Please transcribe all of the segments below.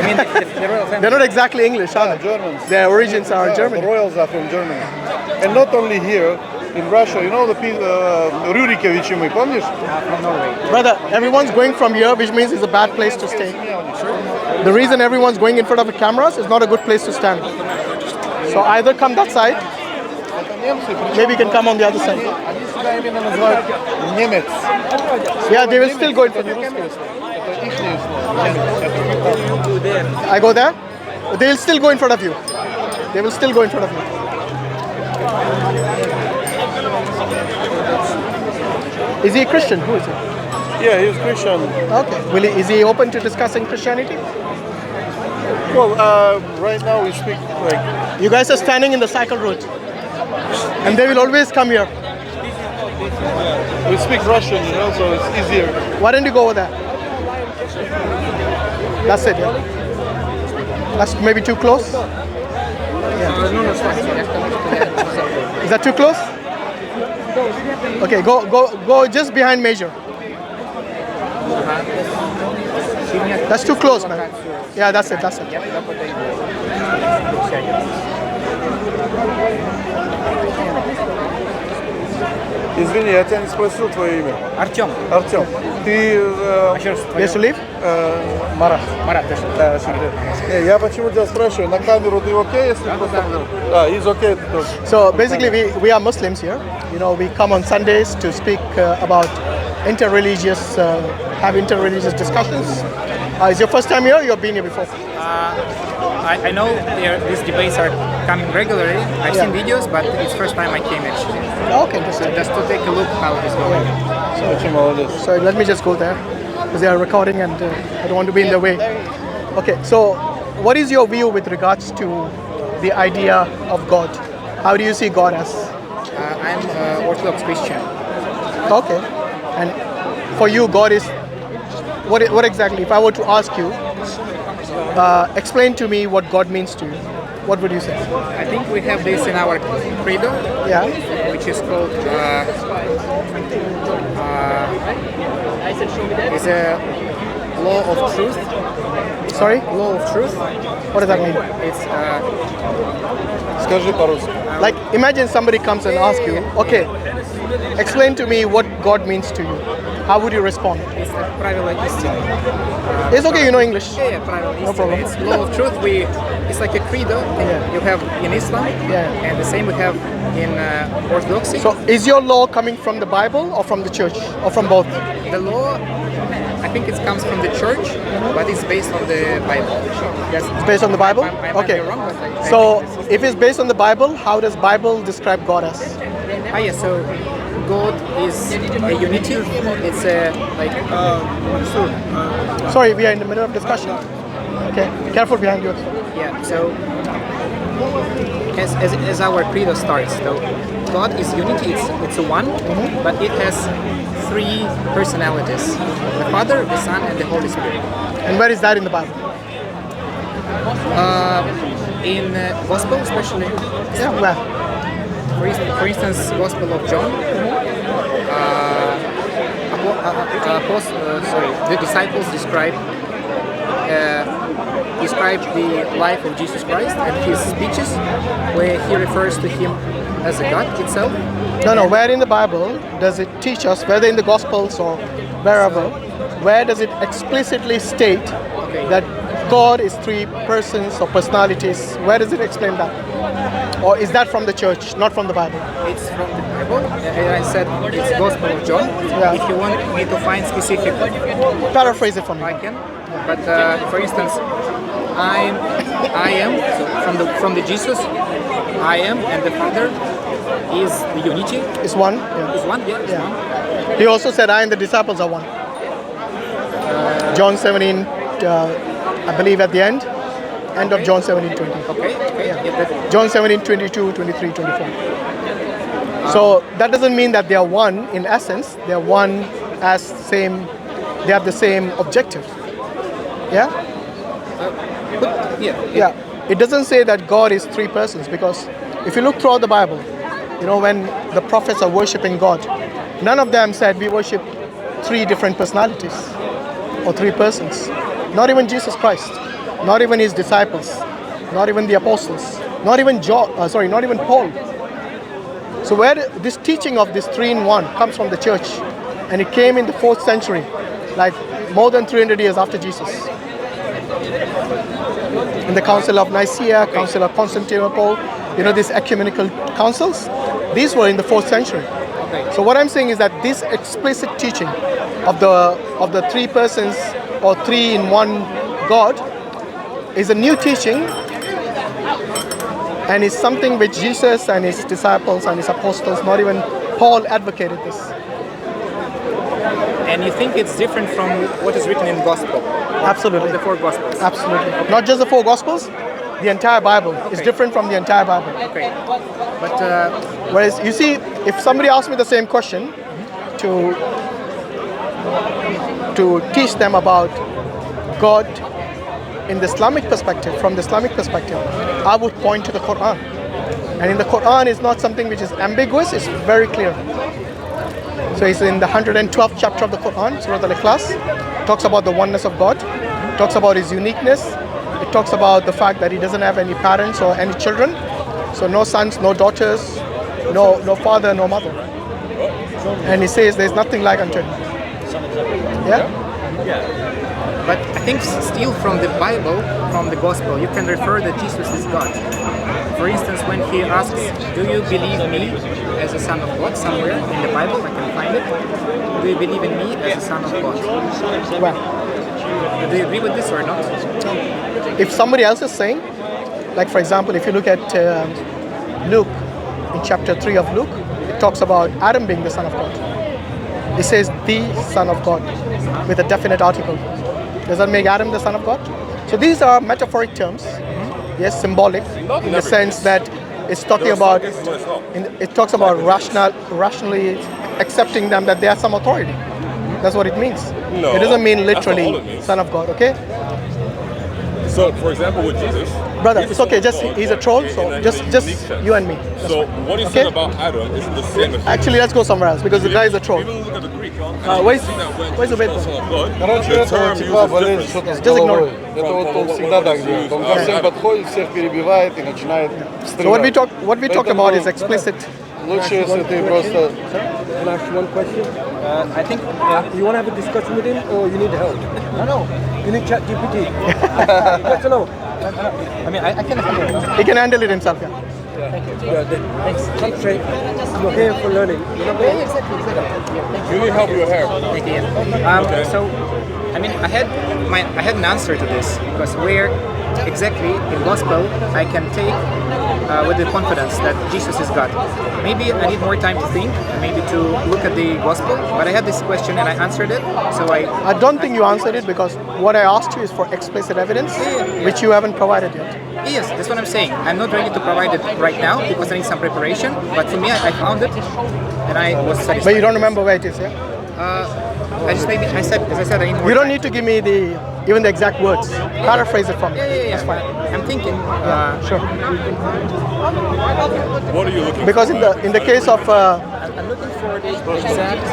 mean the royal family? They're not exactly English, are they? Germans. Their origins are The German. royals are from Germany. And not only here, in Russia, you know the Rurikevich, мы помнишь? From Norway. Brother, everyone's going from here, which means it's a bad place to stay. The reason everyone's going in front of the cameras is not a good place to stand. So either come that side, maybe you can come on the other side. Они себя именно называют немец. Yeah, they will still go in front of you. Это ихнее слово. I go there? They will still go in front of you. They will still go in front of you. Is he a Christian? Who is he? Yeah, he's Christian. Okay. Is he open to discussing Christianity? Well, right now we speak like... You guys are standing in the cycle route. And they will always come here. We speak Russian, you know, so it's easier. Why don't you go over there? That's it, yeah? That's maybe too close? Is that too close? Okay, go just behind Major. That's too close, man. Yeah, that's it. Извини, я тебя не спросил твое имя. Артем. Артем. Ты... Yes, to leave? Марат. Марат, Да, я почему тебя спрашиваю, на камеру ты окей, если просто... Да, he's okay тоже. So basically we are Muslims here. You know, we come on Sundays to speak about interreligious, have interreligious discussions. Is your first time here or you've been here before? I know these debates are coming regularly. I've seen videos, but it's first time I came actually. Okay, interesting. Just to take a look how it is going. Очень молодец. So let me just go there because they are recording and I don't want to be in the way. Okay, so what is your view with regards to the idea of God? How do you see God as? I'm Orthodox Christian. Okay, and for you, God is what exactly? If I were to ask you, explain to me what God means to you. What would you say? I think we have this in our credo, Yeah. which is called is a law of truth. Sorry? Law of truth. What does that mean? It's Скажи по-русски. Like, imagine somebody comes and asks you, okay, explain to me what God means to you. How would you respond? it's like правило истины. It's okay, you know English. Yeah, правило истины. problem. It's law of truth. It's like a credo you have in Islam, Yeah. and the same we have in Orthodoxy. So, is your law coming from the Bible or from the church or from both? The law, I think it comes from the church, but it's based on the Bible. Yes. It's based on the Bible? I might Okay. be wrong, but I So, think this is- if it's based on the Bible, how does Bible describe God as? yeah, so God is a unity. It's a like Sorry, we are in the middle of discussion. Okay, careful behind you. yeah. So as our credo starts, though, God is unity. It's a one, but it has three personalities: the Father, the Son, and the Holy Spirit. And where is that in the Bible? In Gospel, especially, Yeah, where? for instance, Gospel of John. The disciples describe the life of Jesus Christ and his speeches, where he refers to him as a God itself. No, where in the Bible does it teach us, whether in the Gospels or wherever, where does it explicitly state that God is three persons or personalities? Where does it explain that? Or is that from the church, not from the Bible? It's from the Bible. I said it's Gospel of John. Yeah. If you want me to find specific, Paraphrase it for me. I can. But for instance, I am from the Jesus. I am and the Father is the unity. It's one. Yeah. Is one. Yeah. It's one. He also said, I and the disciples are one. John 17, I believe at the end of John 17:20. Okay. Yeah, but John 17:22, 23, 24. So that doesn't mean that they are one in essence. They are one as same. They have the same objective. Yeah. yeah. It doesn't say that God is three persons, because if you look throughout the Bible, you know, when the prophets are worshiping God, none of them said we worship three different personalities or three persons. Not even Jesus Christ. not even his disciples, not even the apostles, not even not even Paul. So where this teaching of this 3 in 1 comes from the church, and it came in the 4th century, like more than 300 years after Jesus. In the Council of Nicaea, Council of Constantinople, these ecumenical councils, these were in the 4th century. So what I'm saying is that this explicit teaching of the 3 persons or 3 in 1 God is a new teaching, and it's something which Jesus and his disciples and his apostles, not even Paul, advocated this. And you think it's different from what is written in Gospel? Absolutely. The 4 Gospels? Absolutely. Not just the 4 Gospels, the entire Bible is different from the entire Bible. Okay. But whereas, you see, if somebody asks me the same question to teach them about God in the Islamic perspective, from the Islamic perspective, I would point to the Quran. And in the Quran is not something which is ambiguous, it's very clear. So it's in the 112th chapter of the Quran, Surah Al-Ikhlas, talks about the oneness of God, talks about his uniqueness, it talks about the fact that he doesn't have any parents or any children, so no sons, no daughters, no father, no mother. And he says there's nothing like unto him. Yeah? But I think still from the Bible, from the Gospel, you can refer that Jesus is God. For instance, when he asks, do you believe me as a son of God, somewhere in the Bible, I can find it. Do you believe in me as a son of God? Well, Do you agree with this or not? if somebody else is saying, like for example, if you look at Luke, in chapter 3 of Luke, it talks about Adam being the son of God. It says the son of God with a definite article. Does that make Adam the son of God? So these are metaphoric terms, yes, symbolic, in the sense that it's talking about, it talks about rationally accepting them that they are some authority. That's what it means. No, it doesn't mean that's not all literally it means. son of God, okay? So, for example, with Jesus, Brother, he's it's the okay, Son of just God he's a troll, in so a just unique sense. you and me. So, what he Okay? said about Adam isn't the same as Actually, let's go somewhere else because the guy is a troll. Even look at the Greek. Where's the bed? Son of God, Короче, the это term типа uses болезнь different. что-то с Just ignore головой. it. Это вот он From всегда what так is делает. used. Он ко всем Adam. подходит, всех перебивает и начинает So what встревать. we talk about is explicit. Лучше, если ты просто... Can I ask you one question? I think you want to have a discussion with him or you need help? No. You need ChatGPT. Yes or no? I mean, I can handle it. He can handle it himself. Yeah. Thanks. Concentrate. You're here for learning. You're not here. Exactly. You need help with your hair. Thank you. So, I mean, I had an answer to this because where exactly in Gospel I can take with the confidence that Jesus is God. Maybe I need more time to think, maybe to look at the Gospel. But I had this question and I answered it. So I don't think you answered it because what I asked you is for explicit evidence, which you haven't provided yet. Yes, that's what I'm saying. I'm not ready to provide it right now because I need some preparation. But for me, I found it and I was satisfied. But you don't remember where it is, yeah? I just maybe I said I need more You don't time. need to give me even the exact words. Paraphrase it from me. Yeah. That's fine. I'm thinking. Sure. What are you looking Because for? in the case of I'm looking for the exact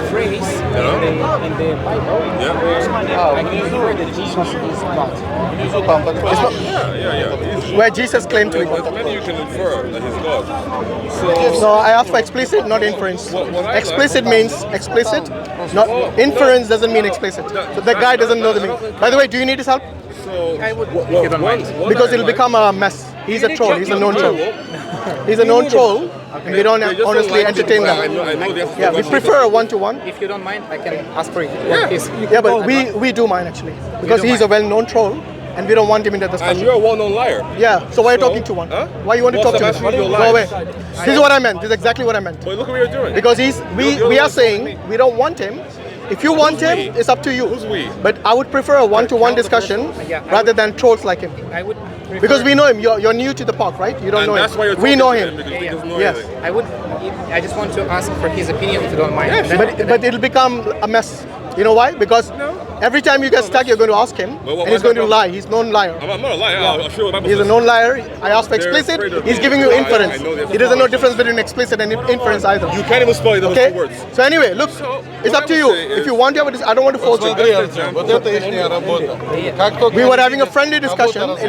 phrase in the Bible where I can refer that Jesus is God. Yeah. where Jesus claimed to be God. Then you can infer that he's God. So, No, I asked for explicit, not inference. Explicit means explicit. Not inference doesn't mean explicit. So the guy doesn't know the meaning. By the way, do you need his help? I would, if you don't mind. Because it'll become a mess. He's a troll. He's a known troll. He's a known troll, and we don't honestly entertain I that. know the Yeah, we prefer a one-to-one. If you don't mind, I can ask for it. Yeah, but we do mind actually because do he's a well-known troll, and we don't want him in the And discussion. you're a well-known liar. Yeah. So why are you So, talking to one? huh? Why you want to What's talk to the him? message you're Go lying? away. This is what I meant. This is exactly what I meant. But look at what you're doing. Because You're we the are one saying telling me. we don't want him. If you want him, we? it's up to you. Who's we? But I would prefer a one-to-one discussion Yeah, I rather than trolls like him. I would prefer, Because we know him. You're new to the park, right? You don't And know that's him. why you're We talking know to him. because he doesn't know Yes. anything. I just want to ask for his opinion if you don't mind. Yes, Then- But it'll become a mess. You know why? Because every time you get stuck, you're going to ask him, But what- and he's why going to not? lie. He's known liar. I'm not a liar. I'll show you what He's a known liar. I asked for They're explicit. afraid of He's me. giving you I inference. know they're He doesn't know afraid. difference between explicit and inference either. You can't even spell those Okay. two words. So anyway, look. So, It's up to you. If you want to have a discussion, I don't want to force you. Смотри, Артем, вот это их работа. Как только We were они having a видят friendly discussion. кого-то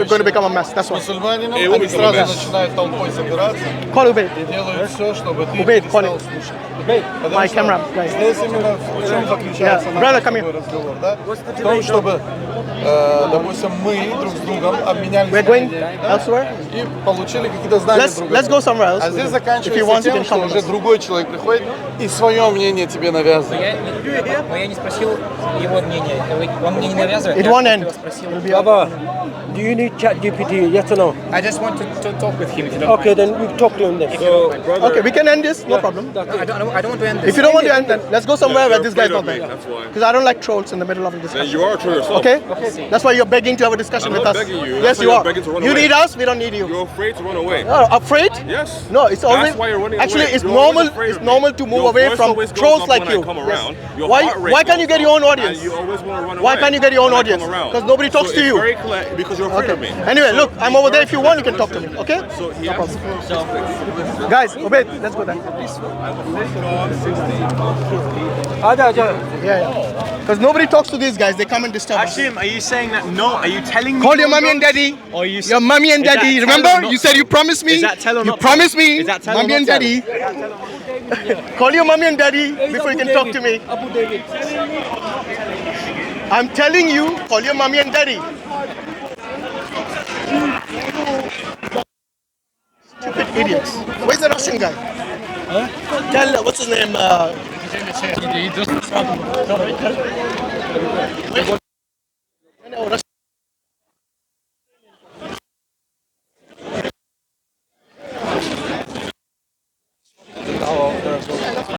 It's going to become a mess. That's why. мусульманином, will они become a сразу mess. начинают толпой собираться Call Ubayd. и делают все, чтобы ты Ubayd, call перестал it. слушать. Debate. Потому My что camera, guys. здесь именно в чем заключается Yeah. наш Brother, с come тобой here. разговор, да? В том, чтобы, допустим, мы друг с другом обменялись We're going мнениями, да? elsewhere. И получили какие-то знания друг от Let's go друга. somewhere else. А здесь If you заканчивается want, you тем, can что come with уже us. другой человек приходит и свое мнение тебе навязывает. Но я не спросил его мнение. Он мне не навязывает. It Я won't просто end. его спросил. It'll be up. Dawah, do you need chat GPT? Yes or no? I just want to talk with him if you don't Okay, mind. then we talk to him then. So, brother, Okay, we can end this. No problem. I don't want to end this. If you don't want to end, then let's go somewhere where you're this guy's afraid not of me, there. that's why. Because I don't like trolls in the middle of a Then discussion. you are true yourself. Okay? That's why you're begging to have a discussion I'm with not us. begging you. Yes, That's why you you're are. begging to run You away. need us, we don't need you. You're afraid to run away. Oh, afraid? Yes. No, it's always That's why you're running actually away. it's You're always normal. afraid It's of me. normal to move Your away voice from always goes trolls up like when you. I come Yes. around. Your Why? heart rate Why can't goes you get your own up, audience? And you always want to run Why away can't you get your own when I audience? come around. 'Cause nobody talks So to it's you. very clear because you're afraid Okay. of me. Anyway, So look, I'm be over there. very If you want, you can talk to listen. me. Okay? So he No has problem. to Guys, Ubayd, let's go then. Aja. Yeah. Because nobody talks to these guys. They come and disturb us. Hashim, are you saying that no? Are you telling me? Call your you're mommy and wrong? daddy. Or are you Your mommy and Is that daddy. tell or Remember? not You said you promised me. Is that tell or You not promised tell? me. Is that tell or mommy not and tell? daddy. Call your mommy and daddy before you can talk to me. Abu David. I'm telling you, call your mommy and daddy. Stupid idiots. Where's the Russian guy? Huh? Tell, what's his name?